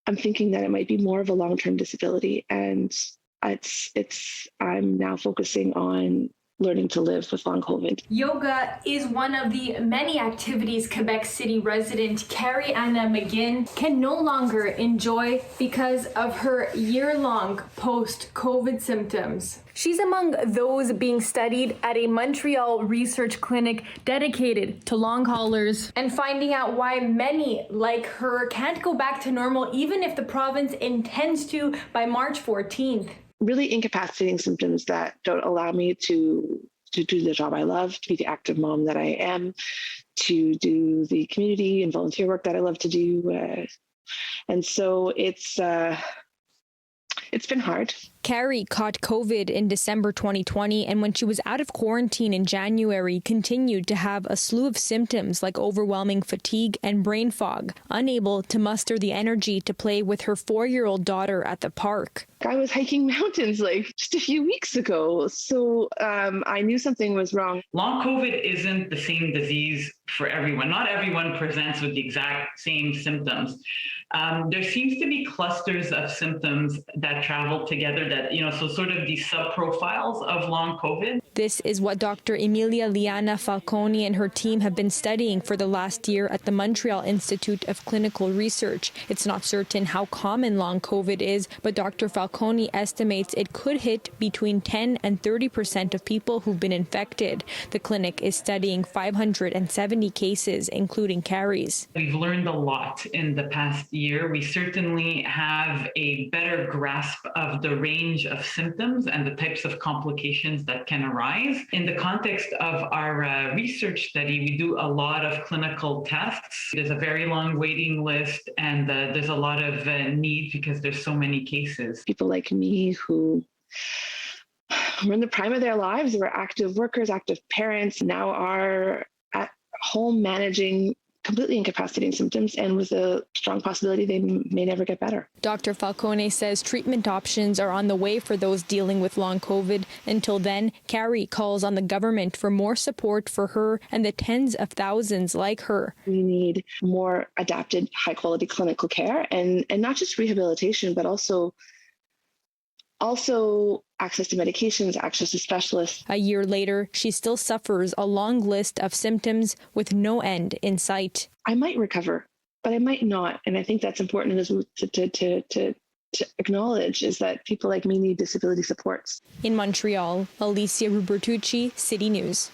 I'm thinking that it might be more of a long-term disability, and I'm now focusing on learning to live with long COVID. Yoga is one of the many activities Quebec City resident Carrie Anna McGinn can no longer enjoy because of her year-long post-COVID symptoms. She's among those being studied at a Montreal research clinic dedicated to long haulers and finding out why many like her can't go back to normal even if the province intends to by March 14th. Really incapacitating symptoms that don't allow me to do the job I love, to be the active mom that I am, to do the community and volunteer work that I love to do. And so it's been hard. Carrie caught COVID in December 2020, and when she was out of quarantine in January, continued to have a slew of symptoms like overwhelming fatigue and brain fog, unable to muster the energy to play with her 4-year-old daughter at the park. I was hiking mountains like just a few weeks ago, so I knew something was wrong. Long COVID isn't the same disease for everyone. Not everyone presents with the exact same symptoms. There seems to be clusters of symptoms that travel together that, so sort of these subprofiles of long COVID. This is what Dr. Emilia Liana Falconi and her team have been studying for the last year at the Montreal Institute of Clinical Research. It's not certain how common long COVID is, but Dr. Falconi estimates it could hit between 10 and 30% of people who've been infected. The clinic is studying 570 cases, including Carrie's. We've learned a lot in the past year. We certainly have a better grasp of the range of symptoms and the types of complications that can arise. In the context of our research study, we do a lot of clinical tests. There's a very long waiting list, and there's a lot of need because there's so many cases. People like me who were in the prime of their lives, were active workers, active parents, now are at home managing completely incapacitating symptoms and with a strong possibility they may never get better. Dr. Falcone says treatment options are on the way for those dealing with long COVID. Until then, Carrie calls on the government for more support for her and the tens of thousands like her. We need more adapted, high-quality clinical care and not just rehabilitation, but also access to medications, access to specialists. A year later, she still suffers a long list of symptoms with no end in sight. I might recover, but I might not. And I think that's important to acknowledge, is that people like me need disability supports. In Montreal, Alyssia Rubertucci, City News.